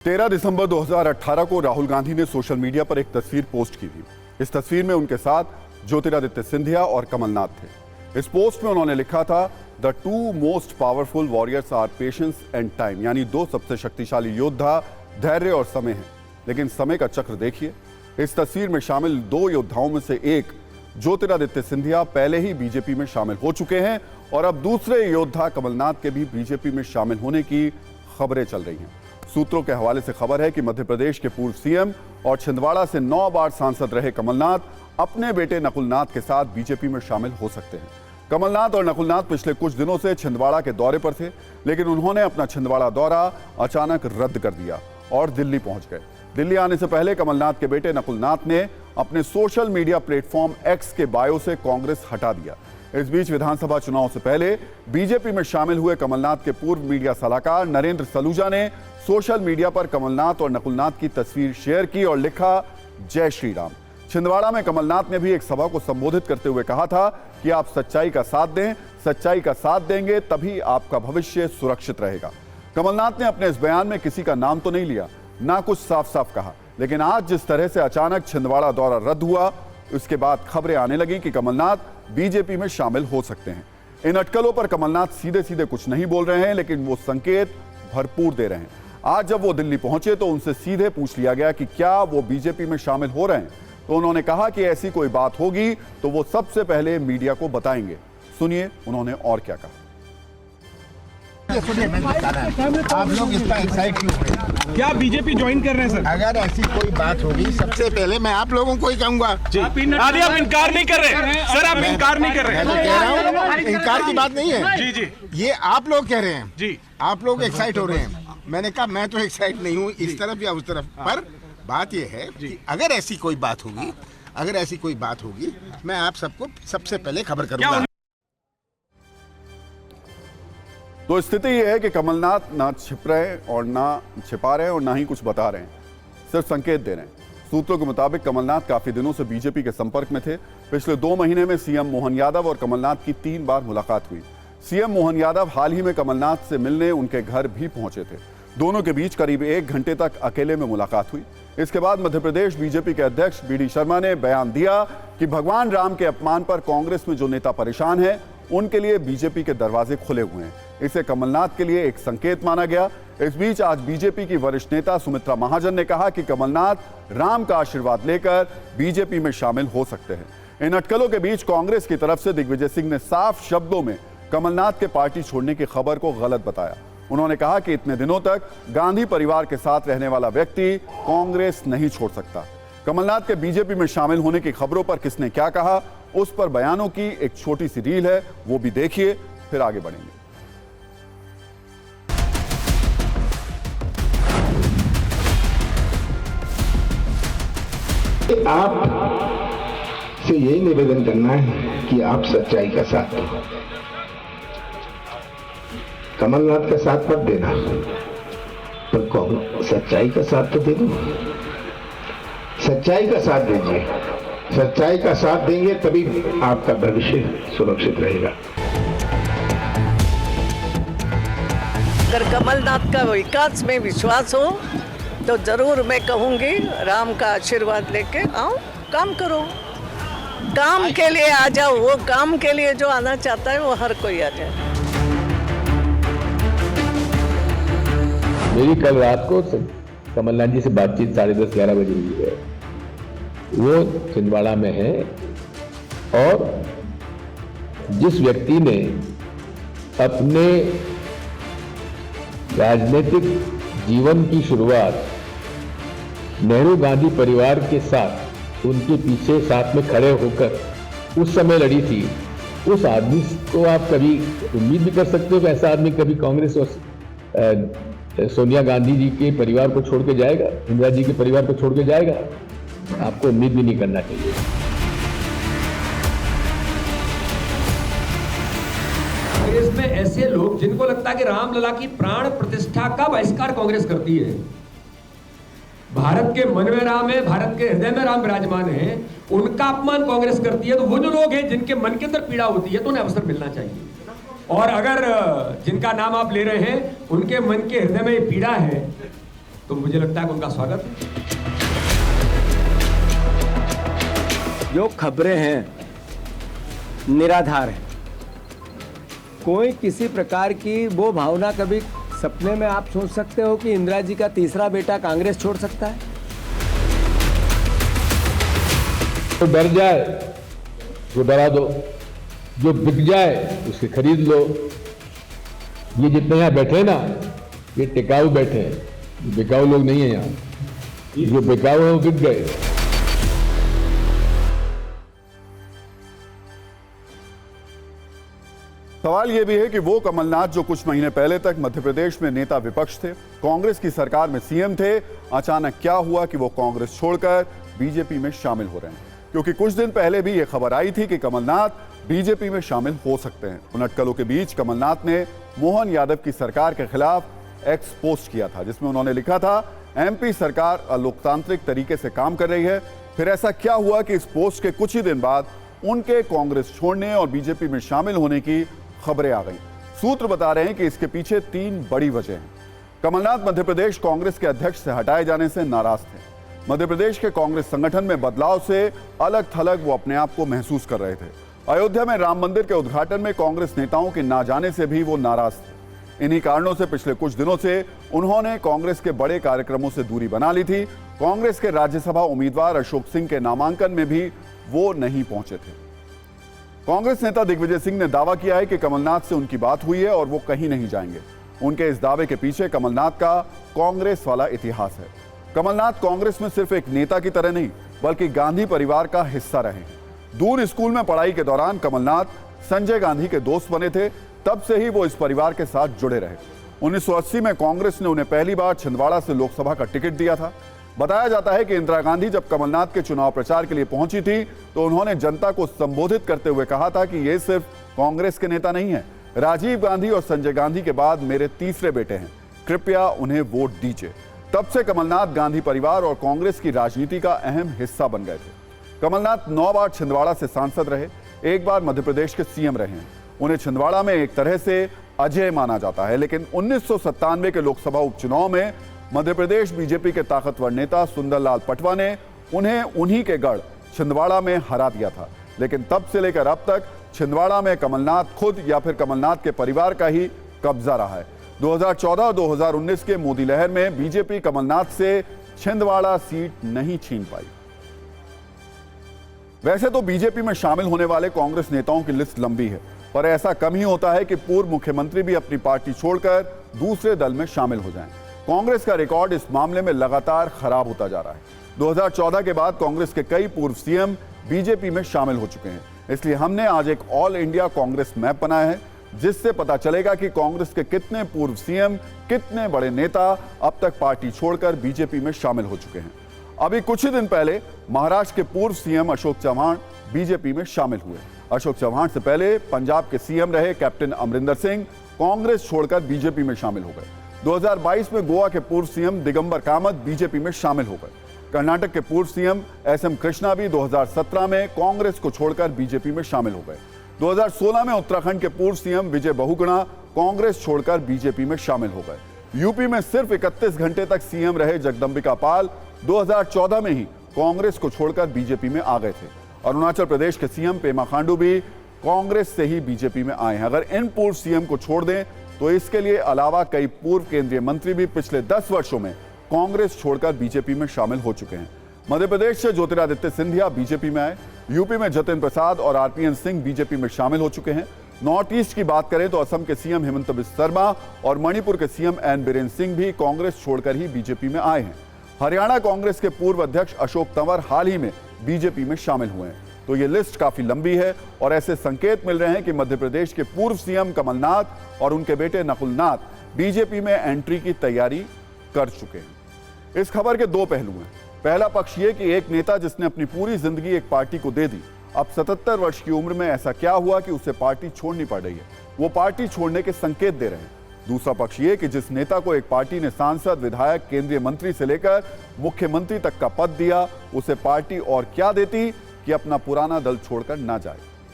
13 दिसंबर 2018 को राहुल गांधी ने social media पर एक तस्वीर पोस्ट की थी। इस तस्वीर में उनके साथ ज्योतिरादित्य सिंधिया और कमलनाथ थे। इस पोस्ट में उन्होंने लिखा था, the two most powerful warriors are patience and time, यानी दो सबसे शक्तिशाली योद्धा धैर्य और समय हैं। लेकिन समय का चक्र देखिए, इस तस्वीर में शामिल दो योद्धाओं में से एक ज्योतिरादित्य सिंधिया पहले ही बीजेपी में शामिल हो चुके हैं और अब दूसरे योद्धा कमलनाथ के भी बीजेपी में शामिल होने की खबरें चल रही हैं। सूत्रों के हवाले से खबर है कि मध्य प्रदेश के पूर्व सीएम और छिंदवाड़ा से 9 बार सांसद रहे कमलनाथ अपने बेटे नकुलनाथ के साथ बीजेपी में शामिल हो सकते हैं। कमलनाथ और नकुलनाथ पिछले कुछ दिनों से छिंदवाड़ा के दौरे पर थे, लेकिन उन्होंने अपना छिंदवाड़ा दौरा अचानक रद्द कर दिया और दिल्ली पहुंच गए। दिल्ली आने से पहले कमलनाथ के बेटे नकुलनाथ ने अपने सोशल मीडिया प्लेटफॉर्म एक्स के बायो से कांग्रेस हटा दिया। इस बीच विधानसभा चुनाव से पहले बीजेपी में शामिल हुए कमलनाथ के पूर्व मीडिया सलाहकार नरेंद्र सलूजा ने सोशल मीडिया पर कमलनाथ और नकुलनाथ की तस्वीर शेयर की और लिखा, जय श्री राम। छिंदवाड़ा में कमलनाथ ने भी एक सभा को संबोधित करते हुए कहा था कि आप सच्चाई का साथ दें, सच्चाई का साथ देंगे तभी आपका भविष्य सुरक्षित रहेगा। कमलनाथ ने अपने इस बयान में किसी का नाम तो नहीं लिया, ना कुछ साफ साफ कहा, लेकिन आज जिस तरह से अचानक छिंदवाड़ा दौरा रद्द हुआ, उसके बाद खबरें आने लगी कि कमलनाथ बीजेपी में शामिल हो सकते हैं। इन अटकलों पर कमलनाथ सीधे सीधे कुछ नहीं बोल रहे हैं, लेकिन वो संकेत भरपूर दे रहे हैं। आज जब वो दिल्ली पहुंचे तो उनसे सीधे पूछ लिया गया कि क्या वो बीजेपी में शामिल हो रहे हैं, तो उन्होंने कहा कि ऐसी कोई बात होगी तो वो सबसे पहले मीडिया को बताएंगे। सुनिए उन्होंने और क्या कहा। आप लोग इतना एक्साइट क्यों हैं? क्या बीजेपी ज्वाइन कर रहे हैं सर? अगर ऐसी कोई बात होगी सबसे पहले मैं आप लोगों को ही कहूंगा। आप इनकार नहीं कर रहे सर, आप इनकार नहीं कर रहे। मैं तो कह रहा हूँ इनकार की बात नहीं है जी जी, ये आप लोग कह रहे हैं जी, आप लोग एक्साइट हो रहे हैं। मैंने कहा मैं तो एक्साइट नहीं हूँ इस तरफ या उस तरफ, पर बात यह है कि अगर ऐसी कोई बात होगी, मैं आप सबको सबसे पहले खबर करूंगा। तो स्थिति यह है कि कमलनाथ ना छिप रहे और ना छिपा रहे और ना ही कुछ बता रहे हैं, सिर्फ संकेत दे रहे हैं। सूत्रों के मुताबिक कमलनाथ काफी दिनों से बीजेपी के संपर्क में थे। पिछले 2 महीने में सीएम मोहन यादव और कमलनाथ की 3 बार मुलाकात हुई। सीएम मोहन यादव हाल ही में कमलनाथ से मिलने उनके घर भी पहुंचे थे। दोनों के बीच करीब 1 घंटे तक अकेले में मुलाकात हुई। इसके बाद मध्य प्रदेश बीजेपी के अध्यक्ष बीडी शर्मा ने बयान दिया कि भगवान राम के अपमान पर कांग्रेस में जो नेता परेशान है, उनके लिए बीजेपी के दरवाजे खुले हुए हैं। इसे कमलनाथ के लिए एक संकेत माना गया। इस बीच आज बीजेपी की वरिष्ठ नेता सुमित्रा महाजन ने कहा कि कमलनाथ राम का आशीर्वाद लेकर बीजेपी में शामिल हो सकते हैं। इन अटकलों के बीच कांग्रेस की तरफ से दिग्विजय सिंह ने साफ शब्दों में कमलनाथ के पार्टी छोड़ने की खबर को गलत बताया। उन्होंने कहा कि इतने दिनों तक गांधी परिवार के साथ रहने वाला व्यक्ति कांग्रेस नहीं छोड़ सकता। कमलनाथ के बीजेपी में शामिल होने की खबरों पर किसने क्या कहा, उस पर बयानों की एक छोटी सी रील है, वो भी देखिए, फिर आगे बढ़ेंगे। आप से यही निवेदन करना है कि आप सच्चाई का साथ दो। कमलनाथ का साथ मत देना, पर कौन सच्चाई का साथ तो दे दो। सच्चाई का साथ दीजिए, सच्चाई का साथ देंगे तभी आपका भविष्य सुरक्षित रहेगा। अगर कमलनाथ का विकास में विश्वास हो तो जरूर मैं कहूंगी राम का आशीर्वाद लेके आओ, काम करो, काम के लिए आ जाओ। वो काम के लिए जो आना चाहता है वो हर कोई आ जाए। मेरी कल रात को कमलनाथ जी से बातचीत 10:30-11 बजे हुई है। वो छिंदवाड़ा में है और जिस व्यक्ति ने अपने राजनीतिक जीवन की शुरुआत नेहरू गांधी परिवार के साथ उनके पीछे साथ में खड़े होकर उस समय लड़ी थी, उस आदमी को आप कभी उम्मीद भी कर सकते हो कि ऐसा आदमी कभी कांग्रेस और सोनिया गांधी जी के परिवार को छोड़ के जाएगा, इंदिरा जी के परिवार को छोड़ के जाएगा? आपको उम्मीद भी नहीं करना चाहिए। कांग्रेस में ऐसे लोग जिनको लगता है कि रामलला की प्राण प्रतिष्ठा का बहिष्कार कांग्रेस करती है। भारत के मन में राम है, भारत के हृदय में राम विराजमान है, उनका अपमान कांग्रेस करती है। तो वो जो लोग हैं जिनके मन के अंदर पीड़ा होती है तो उन्हें अवसर मिलना चाहिए। और अगर जिनका नाम आप ले रहे हैं उनके मन के हृदय में ये पीड़ा है तो मुझे लगता है कि उनका स्वागत है। जो खबरें हैं निराधार है। कोई किसी प्रकार की वो भावना, कभी सपने में आप सोच सकते हो कि इंदिरा जी का तीसरा बेटा कांग्रेस छोड़ सकता है? तो डर जाए तो डरा दो, जो बिक जाए उसके खरीद लो। ये जितने यहाँ बैठे हैं ना, ये टिकाऊ बैठे हैं, बिकाऊ लोग नहीं है यहाँ। जो बिकाऊ है वो बिक गए। सवाल यह भी है कि वो कमलनाथ जो कुछ महीने पहले तक मध्य प्रदेश में नेता विपक्ष थे, कांग्रेस की सरकार में सीएम थे, अचानक क्या हुआ कि वो कांग्रेस छोड़कर बीजेपी में शामिल हो रहे हैं? क्योंकि कुछ दिन पहले भी यह खबर आई थी कि कमलनाथ बीजेपी में शामिल हो सकते हैं। उन अटकलों के बीच कमलनाथ ने मोहन यादव की सरकार के खिलाफ एक्स पोस्ट किया था, जिसमें उन्होंने लिखा था एमपी सरकार अलोकतांत्रिक तरीके से काम कर रही है। फिर ऐसा क्या हुआ कि इस पोस्ट के कुछ ही दिन बाद उनके कांग्रेस छोड़ने और बीजेपी में शामिल होने की खबरें आ गई। सूत्र बता रहे हैं कि इसके पीछे 3 बड़ी वजह हैं। कमलनाथ मध्य प्रदेश कांग्रेस के अध्यक्ष से हटाए जाने से नाराज थे। मध्य प्रदेश के कांग्रेस संगठन में बदलाव से अलग थलग वो अपने आप को महसूस कर रहे थे। अयोध्या में राम मंदिर के उद्घाटन में कांग्रेस नेताओं के ना जाने से भी वो नाराज थे। इन्हीं कारणों से पिछले कुछ दिनों से उन्होंने कांग्रेस के बड़े कार्यक्रमों से दूरी बना ली थी। कांग्रेस के राज्यसभा उम्मीदवार अशोक सिंह के नामांकन में भी वो नहीं पहुंचे थे। कांग्रेस नेता दिग्विजय सिंह ने दावा किया है कि कमलनाथ से उनकी बात हुई है और वो कहीं नहीं जाएंगे। उनके इस दावे के पीछे कमलनाथ का कांग्रेस वाला इतिहास है। कमलनाथ कांग्रेस में सिर्फ एक नेता की तरह नहीं, बल्कि गांधी परिवार का हिस्सा रहे हैं। दून स्कूल में पढ़ाई के दौरान कमलनाथ संजय गांधी के दोस्त बने थे। तब से ही वो इस परिवार के साथ जुड़े रहे। 1980 में कांग्रेस ने उन्हें पहली बार छिंदवाड़ा से लोकसभा का टिकट दिया था। बताया जाता है कि इंदिरा गांधी जब कमलनाथ के चुनाव प्रचार के लिए पहुंची थी तो उन्होंने जनता को संबोधित करते हुए कहा था कि ये सिर्फ कांग्रेस के नेता नहीं है, राजीव गांधी और संजय गांधी के बाद मेरे तीसरे बेटे हैं, कृपया उन्हें वोट दीजिए। तब से कमलनाथ गांधी परिवार और कांग्रेस की राजनीति का अहम हिस्सा बन गए थे। कमलनाथ 9 बार छिंदवाड़ा से सांसद रहे, 1 बार मध्य प्रदेश के सीएम रहे हैं। उन्हें छिंदवाड़ा में एक तरह से अजय माना जाता है, लेकिन 1997 के लोकसभा उपचुनाव में मध्य प्रदेश बीजेपी के ताकतवर नेता सुंदरलाल पटवा ने उन्हें उन्हीं के गढ़ छिंदवाड़ा में हरा दिया था। लेकिन तब से लेकर अब तक छिंदवाड़ा में कमलनाथ खुद या फिर कमलनाथ के परिवार का ही कब्जा रहा है। 2014 और 2019 के मोदी लहर में बीजेपी कमलनाथ से छिंदवाड़ा सीट नहीं छीन पाई। वैसे तो बीजेपी में शामिल होने वाले कांग्रेस नेताओं की लिस्ट लंबी है, पर ऐसा कम ही होता है कि पूर्व मुख्यमंत्री भी अपनी पार्टी छोड़कर दूसरे दल में शामिल हो जाएं। कांग्रेस का रिकॉर्ड इस मामले में लगातार खराब होता जा रहा है। 2014 के बाद कांग्रेस के कई पूर्व सीएम बीजेपी में शामिल हो चुके हैं। इसलिए हमने आज एक ऑल इंडिया कांग्रेस मैप बनाया है, जिससे पता चलेगा कि कांग्रेस के कितने पूर्व सीएम, कितने बड़े नेता अब तक पार्टी छोड़कर बीजेपी में शामिल हो चुके हैं। अभी कुछ ही दिन पहले महाराष्ट्र के पूर्व सीएम अशोक चव्हाण बीजेपी में शामिल हुए। अशोक चव्हाण से पहले पंजाब के सीएम रहे कैप्टन अमरिंदर सिंह कांग्रेस छोड़कर बीजेपी में शामिल हो गए। 2022 में गोवा के पूर्व सीएम दिगंबर कामत बीजेपी में शामिल हो गए। कर्नाटक के पूर्व सीएम एसएम कृष्णा भी 2017 में कांग्रेस को छोड़कर बीजेपी में शामिल हो गए। 2016 में उत्तराखंड के पूर्व सीएम विजय बहुगुणा कांग्रेस छोड़कर बीजेपी में शामिल हो गए। यूपी में सिर्फ 31 घंटे तक सीएम रहे जगदम्बिका पाल 2014 में ही कांग्रेस को छोड़कर बीजेपी में आ गए थे। अरुणाचल प्रदेश के सीएम पेमा खांडू भी कांग्रेस से ही बीजेपी में आए हैं। अगर इन पूर्व सीएम को छोड़ दें तो इसके लिए अलावा कई पूर्व केंद्रीय मंत्री भी पिछले 10 वर्षों में कांग्रेस छोड़कर बीजेपी में शामिल हो चुके हैं। मध्य प्रदेश से ज्योतिरादित्य सिंधिया बीजेपी में आए। यूपी में जतिन प्रसाद और आरपीएन सिंह बीजेपी में शामिल हो चुके हैं। नॉर्थ ईस्ट की बात करें तो असम के सीएम हेमंत बिस्वा शर्मा और मणिपुर के सीएम एन बीरेन सिंह भी कांग्रेस छोड़कर ही बीजेपी में आए हैं। हरियाणा कांग्रेस के पूर्व अध्यक्ष अशोक तंवर हाल ही में बीजेपी में शामिल हुए हैं। तो ये लिस्ट काफी लंबी है और ऐसे संकेत मिल रहे हैं कि मध्य प्रदेश के पूर्व सीएम कमलनाथ और उनके बेटे नकुलनाथ बीजेपी में एंट्री की तैयारी कर चुके हैं। इस खबर के 2 पहलू हैं। पहला पक्ष ये कि एक नेता जिसने अपनी पूरी जिंदगी एक पार्टी को दे दी, अब 77 वर्ष की उम्र में ऐसा क्या हुआ कि उसे पार्टी छोड़नी पड़ रही है, वो पार्टी छोड़ने के संकेत दे रहे हैं। दूसरा पक्ष ये कि जिस नेता को एक पार्टी ने सांसद, विधायक, केंद्रीय मंत्री से लेकर मुख्यमंत्री तक का पद दिया, उसे पार्टी और क्या देती कि अपना पुराना दल छोड़कर ना जाए।